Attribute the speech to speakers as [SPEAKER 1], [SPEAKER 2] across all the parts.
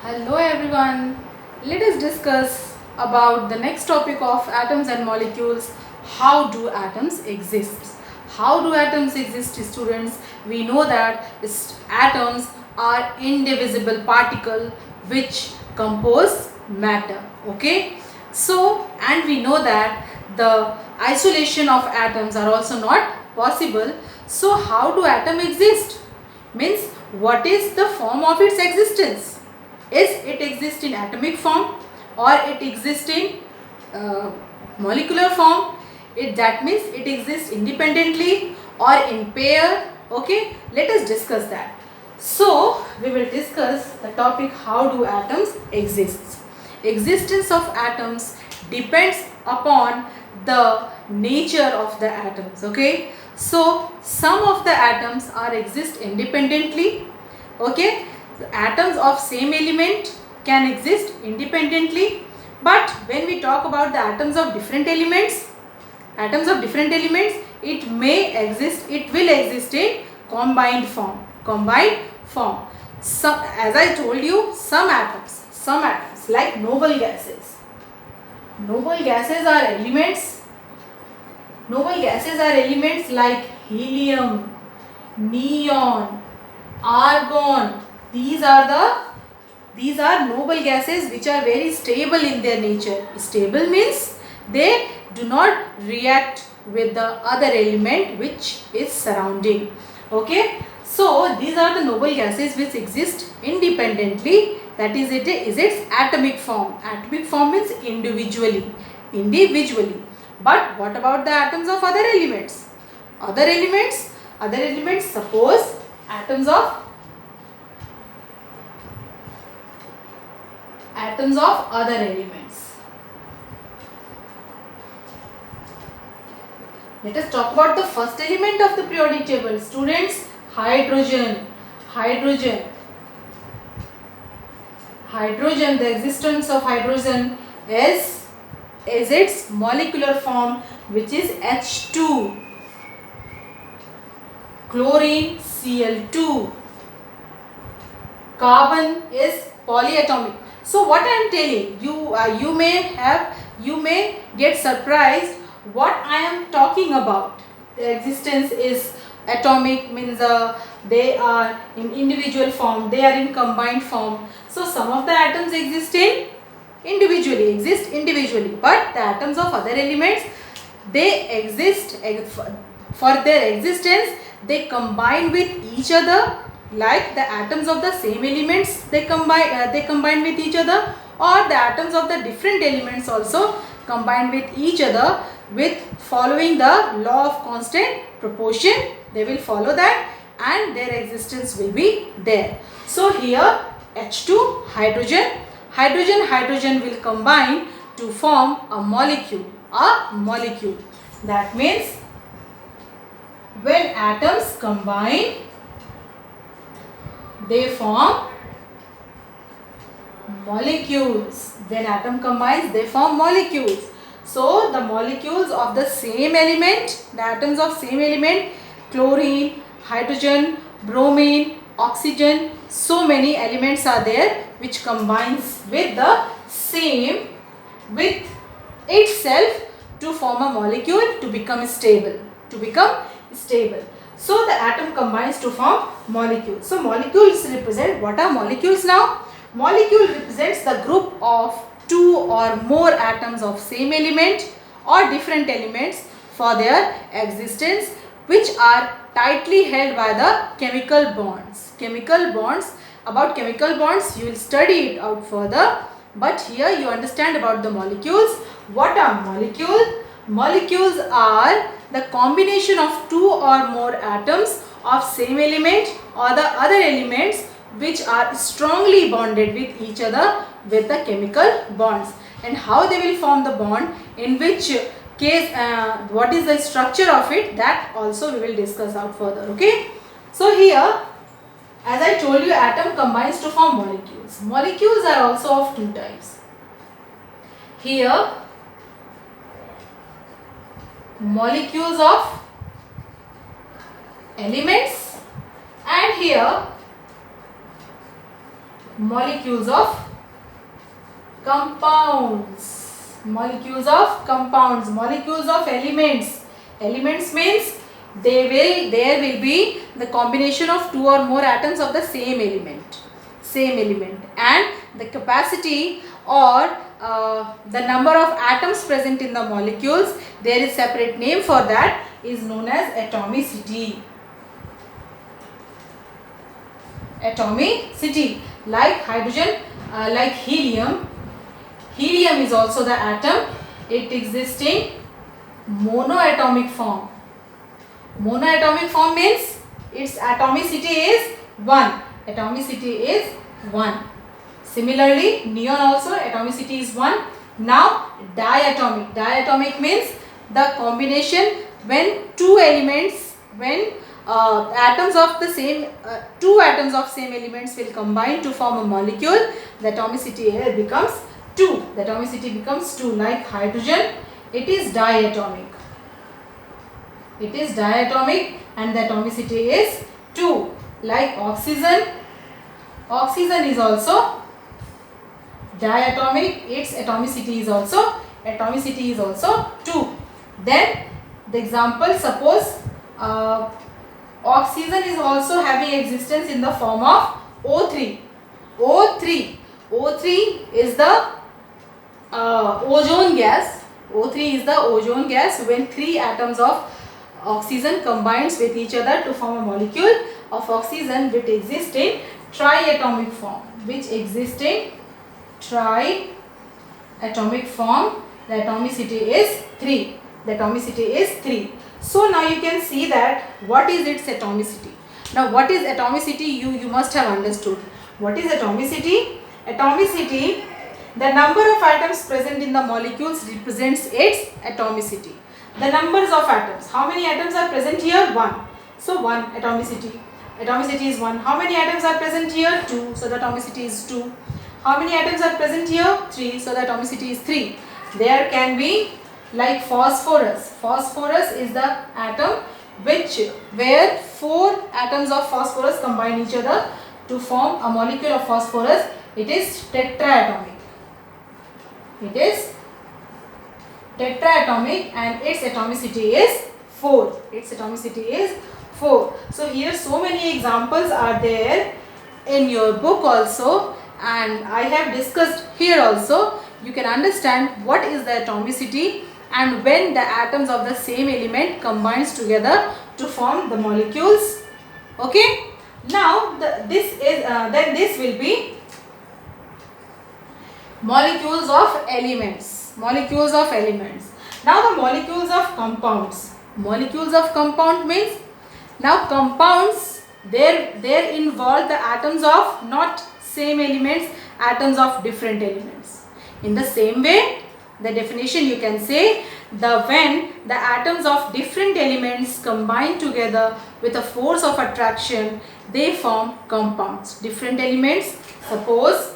[SPEAKER 1] Hello everyone. Let us discuss about the next topic of atoms and molecules. How do atoms exist? How do atoms exist, students? We know that atoms are indivisible particle which compose matter. Okay. So, and we know that the isolation of atoms are also not possible. So, how do atoms exist? Means what is the form of its existence? Is it exists in atomic form or it exists in uh, molecular form? That means it exists independently or in pair. Okay, let us discuss that. So we will discuss the topic, how do atoms exist. Existence of atoms depends upon the nature of the atoms. Okay, so some of the atoms are exist independently. Okay, the atoms of same element can exist independently, but when we talk about the atoms of different elements, it may exist, it will exist in combined form. So as I told you, some atoms like noble gases are elements like helium, neon, argon. These are noble gases which are very stable in their nature. Stable means they do not react with the other element which is surrounding. Okay, so these are the noble gases which exist independently. That is, it is its atomic form. Atomic form means individually. But what about the atoms of other elements? Other elements, suppose atoms of other elements. Let us talk about the first element of the periodic table. Students, hydrogen. Hydrogen. Hydrogen, the existence of hydrogen is its molecular form, which is H2. Chlorine, Cl2. Carbon is polyatomic. So what I am telling you, you may get surprised what I am talking about. The existence is atomic, means they are in individual form, they are in combined form. So some of the atoms exist individually, but the atoms of other elements, they exist for their existence, they combine with each other, like the atoms of the same elements, they combine with each other, or the atoms of the different elements also combine with each other, with following the law of constant proportion. They will follow that and their existence will be there. So here H2, hydrogen will combine to form a molecule. That means when atoms combine, they form molecules. When atom combines, they form molecules. So the molecules of the same element, the atoms of same element, chlorine, hydrogen, bromine, oxygen, so many elements are there which combines with the same, with itself, to form a molecule, to become stable. So the atom combines to form molecules. So molecules represent, what are molecules now? Molecule represents the group of two or more atoms of same element or different elements for their existence, which are tightly held by the chemical bonds. About chemical bonds, you will study it out further, but here you understand about the molecules. What are molecules? Molecules are the combination of two or more atoms of same element or the other elements which are strongly bonded with each other with the chemical bonds. And how they will form the bond, in which case, what is the structure of it, that also we will discuss out further. Okay. So here, as I told you, atom combines to form molecules. Molecules are also of two types. Here, molecules of elements, and here molecules of compounds. Molecules of compounds, molecules of elements. Elements means there will be the combination of two or more atoms of the same element, and the capacity or the number of atoms present in the molecules, there is separate name for that, is known as atomicity. Atomicity, like hydrogen, like helium. Helium is also the atom. It exists in monoatomic form. Monoatomic form means its atomicity is 1. Atomicity is 1. Similarly, neon also atomicity is 1. Now diatomic. Diatomic means the combination when two elements, when atoms of the same, two atoms of same elements will combine to form a molecule, the atomicity here becomes 2. The atomicity becomes 2. Like hydrogen, it is diatomic. It is diatomic and the atomicity is 2. Like oxygen, oxygen is also diatomic. Its atomicity is also 2. Then the example, suppose oxygen is also having existence in the form of O3. O3 is the ozone gas. O3 is the ozone gas. When 3 atoms of oxygen combines with each other to form a molecule of oxygen, which exists in triatomic form. The atomicity is 3. So now you can see that what is its atomicity. Now what is atomicity, you must have understood. What is atomicity? Atomicity, the number of atoms present in the molecules represents its atomicity. The numbers of atoms. How many atoms are present here? 1. So 1 atomicity. Atomicity is 1. How many atoms are present here? 2. So the atomicity is 2. How many atoms are present here? 3. So the atomicity is 3. There can be like phosphorus. Phosphorus is the atom where 4 atoms of phosphorus combine each other to form a molecule of phosphorus. It is tetraatomic. It is tetraatomic and its atomicity is 4. Its atomicity is 4. So here so many examples are there in your book also, and I have discussed here also. You can understand what is the atomicity and when the atoms of the same element combines together to form the molecules. Okay. Now this will be molecules of elements. Molecules of elements. Now the molecules of compounds. Molecules of compound means, now compounds, there involve the atoms of not same elements, atoms of different elements. In the same way, the definition you can say, when the atoms of different elements combine together with a force of attraction, they form compounds. Different elements, suppose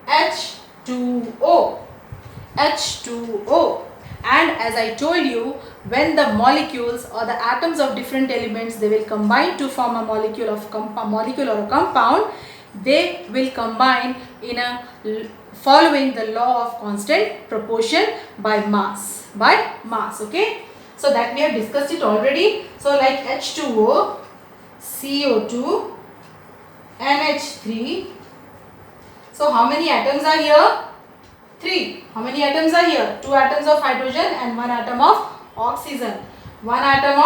[SPEAKER 1] H2O. And as I told you, when the molecules or the atoms of different elements, they will combine to form a molecule or a compound, they will combine in a following the law of constant proportion by mass. Okay. So that we have discussed it already. So like H2O, CO2, NH3. So how many atoms are here? 3. How many atoms are here? 2 atoms of hydrogen and 1 atom of oxygen. 1 atom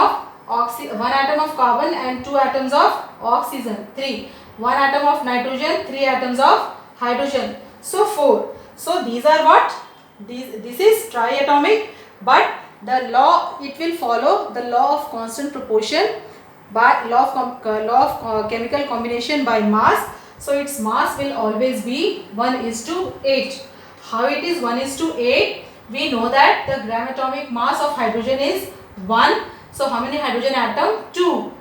[SPEAKER 1] of carbon and 2 atoms of oxygen. 3. 1 atom of nitrogen, 3 atoms of hydrogen. So 4. So these are what? This is triatomic, but the law, it will follow the law of constant proportion by law of chemical combination by mass. So its mass will always be 1:8. How it is 1:8? We know that the gram atomic mass of hydrogen is 1. So how many hydrogen atom? 2.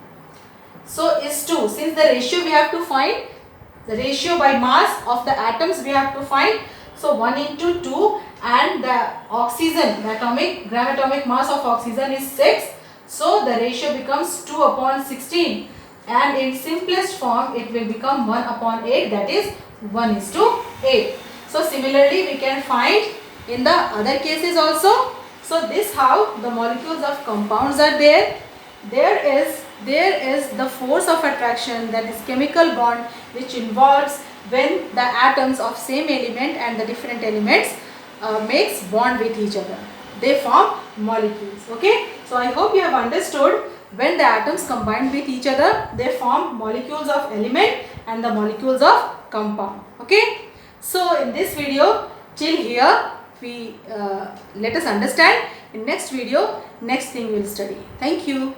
[SPEAKER 1] So is 2. Since the ratio we have to find, the ratio by mass of the atoms we have to find. So 1 into 2, and the oxygen, the gram atomic mass of oxygen is 6. So the ratio becomes 2/16. and in simplest form it will become 1 upon 8, that is 1:8. So similarly we can find in the other cases also. So this how the molecules of compounds are there. There is the force of attraction, that is chemical bond, which involves when the atoms of same element and the different elements makes bond with each other. They form molecules. Okay. So I hope you have understood. When the atoms combine with each other, they form molecules of element and the molecules of compound. Okay. So in this video, till here we let us understand. In next video, next thing we will study. Thank you.